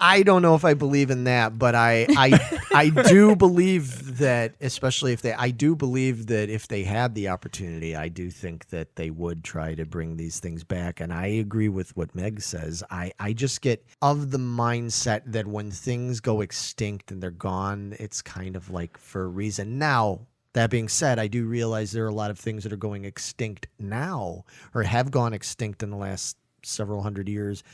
I don't know if I believe in that, but I do believe that, especially I do believe that if they had the opportunity, I do think that they would try to bring these things back. And I agree with what Meg says. I just get of the mindset that when things go extinct and they're gone, it's kind of like for a reason. Now, that being said, I do realize there are a lot of things that are going extinct now, or have gone extinct in the last several hundred years,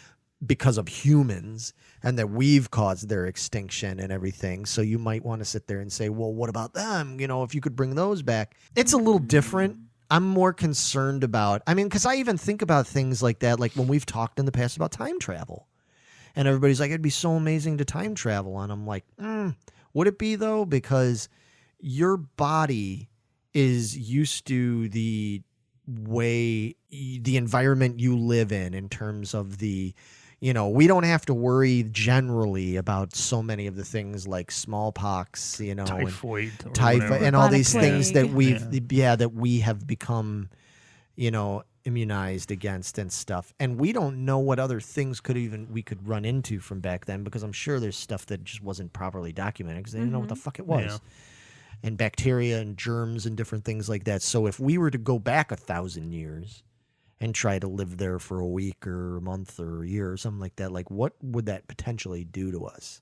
because of humans, and that we've caused their extinction and everything. So you might want to sit there and say, well, what about them? You know, if you could bring those back. It's a little different. I'm more concerned about, I mean, because I even think about things like that, like when we've talked in the past about time travel. And everybody's like, it'd be so amazing to time travel. And I'm like, would it be though? Because your body is used to the way, the environment you live in terms of the, we don't have to worry generally about so many of the things like smallpox, typhoid, and all these plague. things that that we have become, immunized against and stuff. And we don't know what other things we could run into from back then, because I'm sure there's stuff that just wasn't properly documented because they didn't know what the fuck it was. Yeah. And bacteria and germs and different things like that. So if we were to go back 1,000 years and try to live there for a week or a month or a year or something like that, like what would that potentially do to us?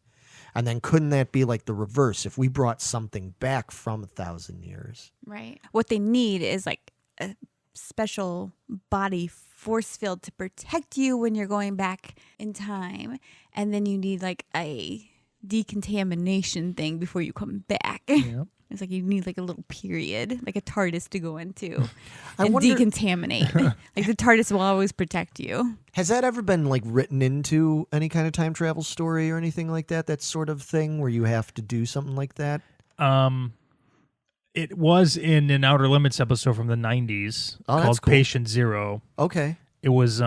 And then couldn't that be like the reverse if we brought something back from 1,000 years? Right. What they need is like a special body force field to protect you when you're going back in time. And then you need like a decontamination thing before you come back. Yep. It's like you need like a little period, like a TARDIS to go into I and wonder- decontaminate. Like the TARDIS will always protect you. Has that ever been like written into any kind of time travel story or anything like that? That sort of thing where you have to do something like that? It was in an Outer Limits episode from the 90s that's called cool. Patient Zero. Okay. It was,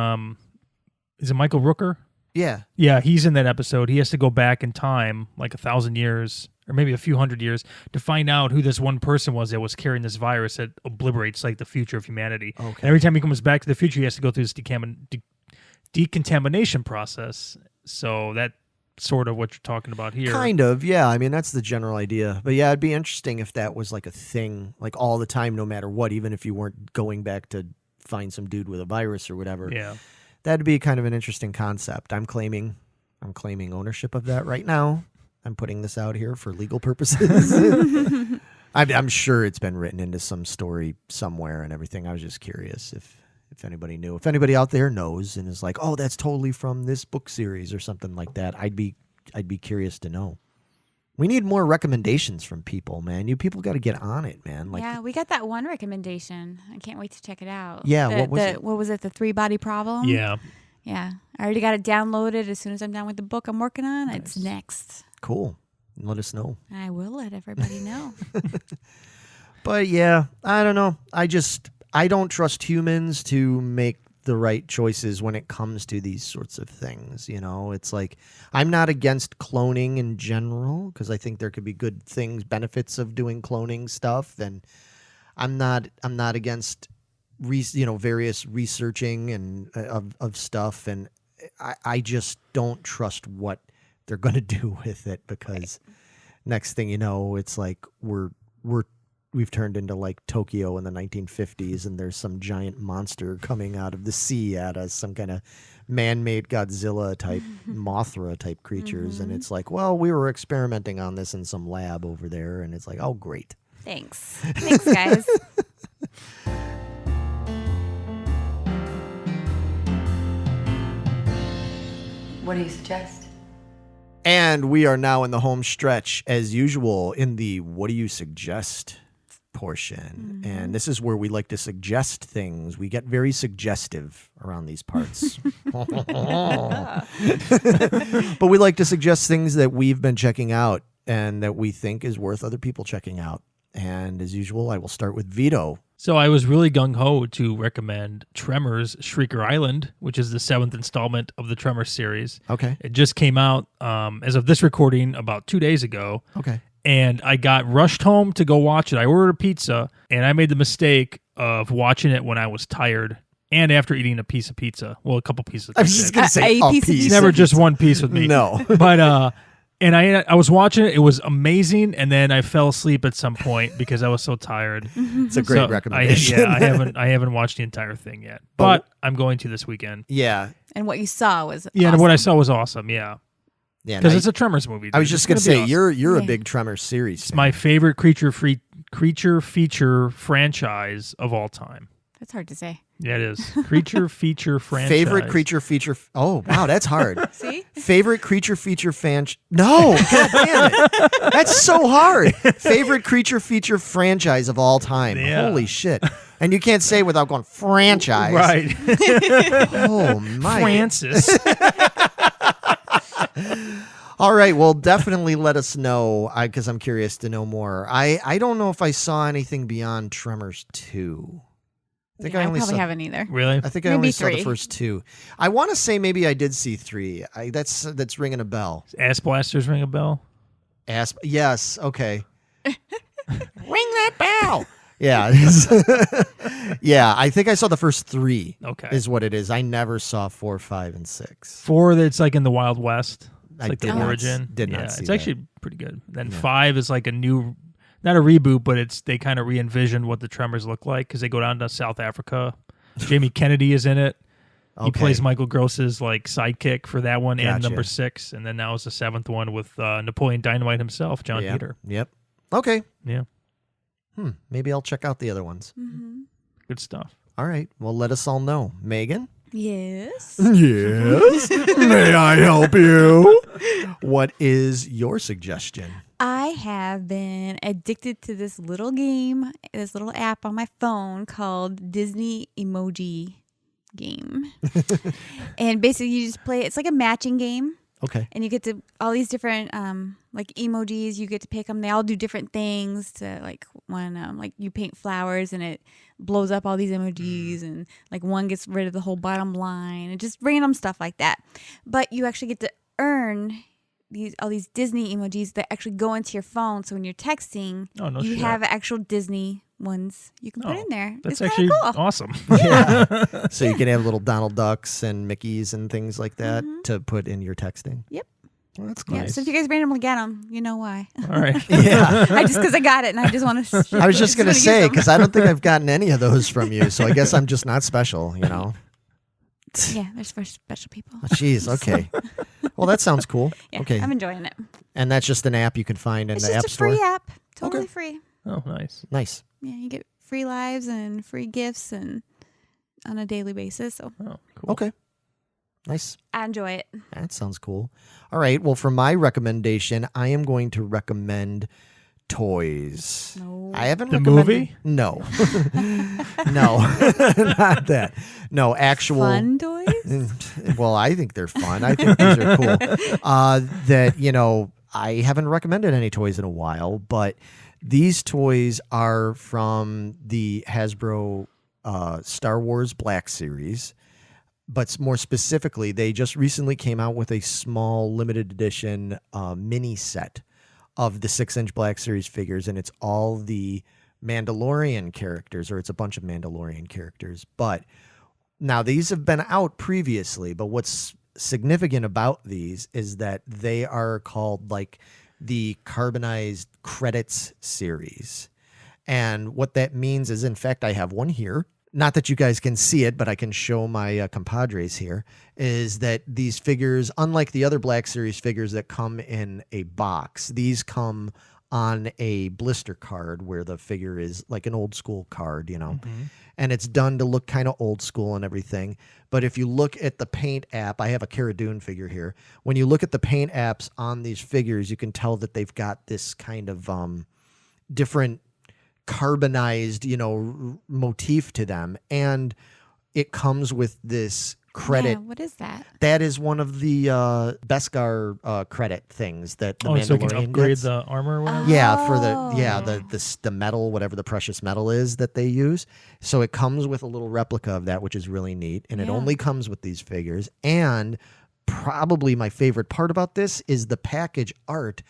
is it Michael Rooker? Yeah. Yeah, he's in that episode. He has to go back in time like 1,000 years or maybe a few hundred years to find out who this one person was that was carrying this virus that obliterates like the future of humanity. Okay. And every time he comes back to the future, he has to go through this decontamination process. So that's sort of what you're talking about here. Kind of, yeah. I mean, that's the general idea. But yeah, it'd be interesting if that was like a thing, like all the time, no matter what, even if you weren't going back to find some dude with a virus or whatever. Yeah. That'd be kind of an interesting concept. I'm claiming ownership of that right now. I'm putting this out here for legal purposes. I'm sure it's been written into some story somewhere and everything. I was just curious if anybody knew. If anybody out there knows and is like, oh, that's totally from this book series or something like that, I'd be curious to know. We need more recommendations from people, man. You people got to get on it, man. Like, yeah, we got that one recommendation. I can't wait to check it out. Yeah, what was it? The 3-body problem? Yeah. Yeah. I already got it downloaded. As soon as I'm done with the book I'm working on, it's next. cool. Let us know. I will let everybody know. But yeah, I don't know. I don't trust humans to make the right choices when it comes to these sorts of things. You know, it's like, I'm not against cloning in general because I think there could be good things, benefits of doing cloning stuff. And I'm not against, various researching and of stuff. And I just don't trust what they're going to do with it because next thing you know, it's like we've turned into like Tokyo in the 1950s and there's some giant monster coming out of the sea at us, some kind of man-made Godzilla type, Mothra type creatures. And it's like, well, we were experimenting on this in some lab over there. And it's like, oh, great. Thanks, guys. What do you suggest? And we are now in the home stretch as usual in the what do you suggest portion. And this is where we like to suggest things. We get very suggestive around these parts. But we like to suggest things that we've been checking out and that we think is worth other people checking out. And as usual, I will start with Vito. So I was really gung-ho to recommend Tremors Shrieker Island, which is the 7th installment of the Tremors series. Okay. It just came out as of this recording about 2 days ago. Okay. And I got rushed home to go watch it. I ordered a pizza, and I made the mistake of watching it when I was tired and after eating a piece of pizza. Well, a couple pieces. I was just going to say A a piece of piece. pizza. Never just one piece with me. No. But and I was watching it. It was amazing, and then I fell asleep at some point because I was so tired. It's a great So recommendation. I haven't watched the entire thing yet, but I'm going to this weekend. Yeah. And what you saw was Yeah, awesome. and what I saw was awesome. Yeah, Yeah. because no, it's a Tremors movie. I was dude. just It's going to gonna say, be awesome. you're a Yeah. big Tremors series It's fan. my favorite creature feature franchise of all time. That's hard to say. Yeah, it is. Creature feature franchise. Favorite creature feature. Oh, wow, that's hard. See? Favorite creature feature fan. No, god damn it. That's so hard. Favorite creature feature franchise of all time. Yeah. Holy shit. And you can't say without going franchise. Right. Oh, my. Francis. All right. Well, definitely let us know because I'm curious to know more. I don't know if I saw anything beyond Tremors 2. I probably haven't either. Really? I think I Maybe only saw the 3. first 2. I want to say maybe I did see 3. That's ringing a bell. Ass blasters ring a bell? Yes. Okay. Ring that bell. Yeah. Yeah. I think I saw the first 3. Okay. Is what it is. I never saw 4, 5, and 6. 4, that's like in the Wild West. It's I like did the not- origin. did not yeah, see it's that. actually pretty good. Then 5 is like a new, not a reboot, but they kind of re-envisioned what the Tremors look like because they go down to South Africa. Jamie Kennedy is in it. He Okay. plays Michael Gross's like sidekick for that one and Gotcha. number 6, and then now is the 7th one with Napoleon Dynamite himself, John Yep. Peter. Yep. Okay. Yeah, Maybe I'll check out the other ones. good stuff. All right. Well, let us all know. Megan? Yes. Yes. May I help you? What is your suggestion? I have been addicted to this little game, this little app on my phone called Disney Emoji Game. And basically you just play, it's like a matching game. Okay. And you get to all these different like emojis, you get to pick them. They all do different things to like when like you paint flowers and it blows up all these emojis and like one gets rid of the whole bottom line and just random stuff like that. But you actually get to earn all these Disney emojis that actually go into your phone. So when you're texting, Oh, no you shit. have actual Disney ones you can put Oh, in there. That's It's actually kinda cool. awesome. So you can have little Donald Ducks and Mickeys and things like that to put in your texting. Yep. Well, that's Yeah, nice. so if you guys randomly get them, you know why. All right. Yeah. Because I got it and I just want to. I was just going to say, because I don't think I've gotten any of those from you. So I guess I'm just not special, you know? Yeah, there's for special people. Jeez. Okay. Well, that sounds cool. Yeah, Okay. I'm enjoying it. And that's just an app you can find in It's the just App a Store? free app, totally Okay. free. Oh, nice. Nice. Yeah, you get free lives and free gifts and on a daily basis. So Oh, cool. Okay. Nice. I enjoy it. That sounds cool. All right. Well, for my recommendation, I am going to recommend toys. No. I haven't The recommended. movie? No. No. Not that. No, actual. Fun toys? Well, I think they're fun. I think these are cool. I haven't recommended any toys in a while, but these toys are from the Hasbro Star Wars Black Series. But more specifically, they just recently came out with a small limited edition mini set of the 6-inch Black Series figures, and it's all the Mandalorian characters, or it's a bunch of Mandalorian characters. But now these have been out previously, but what's significant about these is that they are called like the carbonized credits series. And what that means is, in fact, I have one here. Not that you guys can see it, but I can show my compadres here, is that these figures, unlike the other Black Series figures that come in a box, these come on a blister card where the figure is like an old school card, you know, and it's done to look kind of old school and everything. But if you look at the paint app, I have a Cara Dune figure here. When you look at the paint apps on these figures, you can tell that they've got this kind of different carbonized, motif to them, and it comes with this credit. Yeah, what is that? That is one of the Beskar credit things that the So you can Mandalorian upgrade gets. the armor or whatever? Yeah, for Oh. the metal, whatever the precious metal is that they use. So it comes with a little replica of that, which is really neat, and it Yeah. only comes with these figures. And probably my favorite part about this is the package art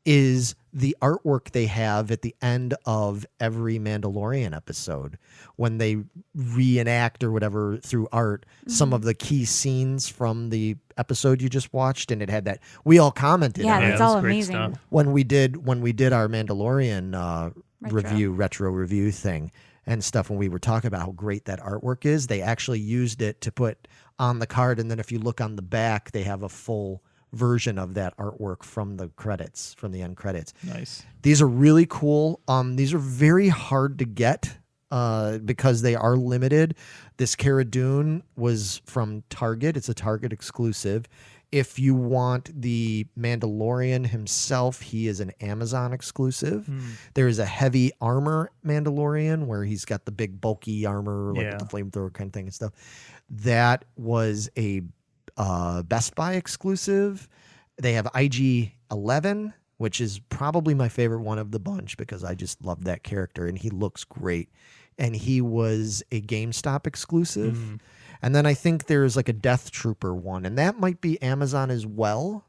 is the artwork they have at the end of every Mandalorian episode when they reenact or whatever through art some of the key scenes from the episode you just watched, and it had that. We all commented Yeah, on it that's that's all great amazing. stuff. when we did our Mandalorian retro review thing and stuff, when we were talking about how great that artwork is. They actually used it to put on the card, and then if you look on the back, they have a full version of that artwork from the credits, from the end credits. Nice. These are really cool. These are very hard to get because they are limited. This Cara Dune was from Target. It's a Target exclusive. If you want the Mandalorian himself, he is an Amazon exclusive. There is a heavy armor Mandalorian where he's got the big bulky armor, like with the flamethrower kind of thing and stuff. That was a Best Buy exclusive. They have IG-11, which is probably my favorite one of the bunch because I just love that character and he looks great. And he was a GameStop exclusive. And then I think there's like a Death Trooper one, and that might be Amazon as well.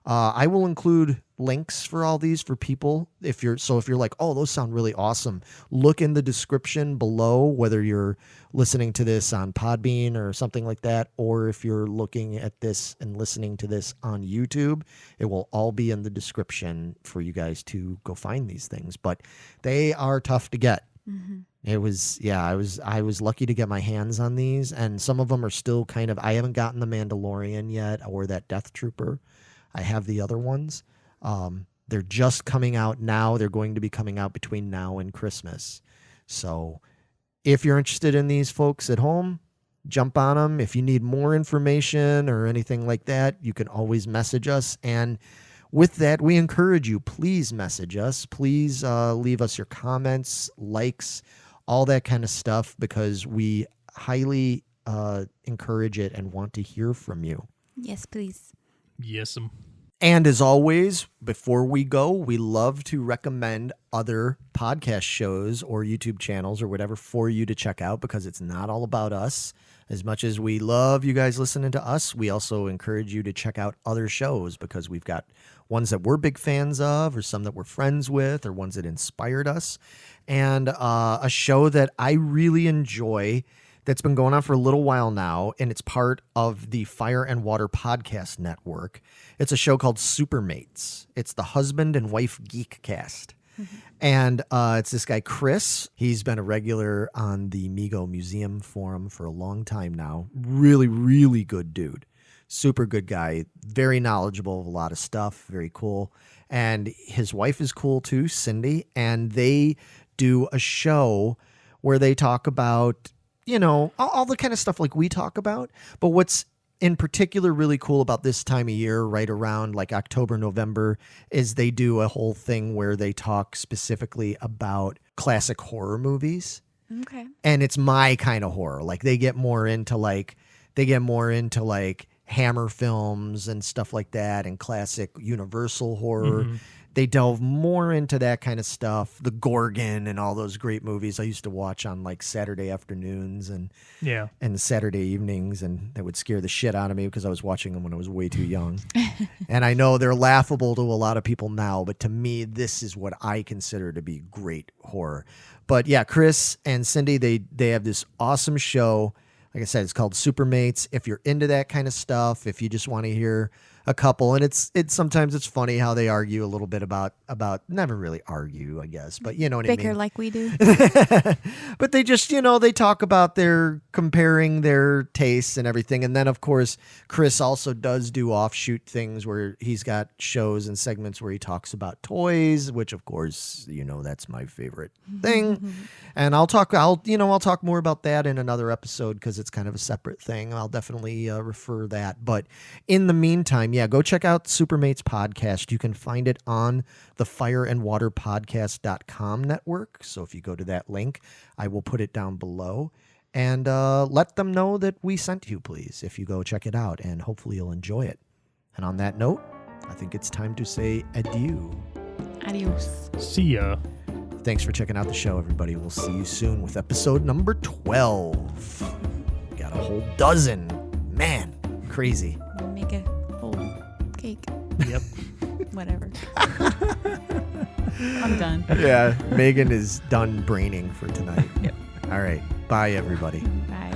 I will include links for all these for people. If you're like, oh, those sound really awesome, look in the description below, whether you're listening to this on Podbean or something like that, or if you're looking at this and listening to this on YouTube, it will all be in the description for you guys to go find these things. But they are tough to get. It was, I was lucky to get my hands on these, and some of them are still kind of, I haven't gotten the Mandalorian yet or that Death Trooper. I have the other ones. They're just coming out now. They're going to be coming out between now and Christmas. So if you're interested in these, folks at home, jump on them. If you need more information or anything like that, you can always message us. And with that, we encourage you, please message us. Please leave us your comments, likes, all that kind of stuff, because we highly encourage it and want to hear from you. Yes, please. Yes. And as always, before we go, we love to recommend other podcast shows or YouTube channels or whatever for you to check out, because it's not all about us. As much as we love you guys listening to us, we also encourage you to check out other shows, because we've got ones that we're big fans of, or some that we're friends with, or ones that inspired us. And a show that I really enjoy that's been going on for a little while now, and it's part of the Fire and Water Podcast Network. It's a show called Supermates. It's the husband and wife geek cast. And it's this guy, Chris. He's been a regular on the Mego Museum Forum for a long time now. Really, really good dude. Super good guy. Very knowledgeable of a lot of stuff. Very cool. And his wife is cool too, Cindy. And they do a show where they talk about, you know, all the kind of stuff like we talk about. But what's in particular really cool about this time of year, right around like October, November, is they do a whole thing where they talk specifically about classic horror movies. Okay. And it's my kind of horror. Like they get more into like Hammer films and stuff like that, and classic Universal horror. They delve more into that kind of stuff, the Gorgon and all those great movies I used to watch on like Saturday afternoons and Saturday evenings, and that would scare the shit out of me because I was watching them when I was way too young. And I know they're laughable to a lot of people now, but to me, this is what I consider to be great horror. But yeah, Chris and Cindy, they have this awesome show. Like I said, it's called Supermates. If you're into that kind of stuff, if you just want to hear a couple, and it's sometimes it's funny how they argue a little bit about never really argue, I guess, but you know what I mean. Bicker like we do. But they just, you know, they talk about their comparing their tastes and everything. And then of course, Chris also does do offshoot things where he's got shows and segments where he talks about toys, which of course, you know, that's my favorite thing. And I'll talk more about that in another episode because it's kind of a separate thing. I'll definitely refer that. But in the meantime, yeah, go check out Supermates Podcast. You can find it on the fireandwaterpodcast.com network. So if you go to that link, I will put it down below. And let them know that we sent you, please, if you go check it out. And hopefully you'll enjoy it. And on that note, I think it's time to say adieu. Adios. See ya. Thanks for checking out the show, everybody. We'll see you soon with episode number 12. We got a whole dozen. Man, crazy. Make a whole cake. Yep. Whatever. I'm done. Yeah, Megan is done braining for tonight. Yep. All right. Bye, everybody. Bye.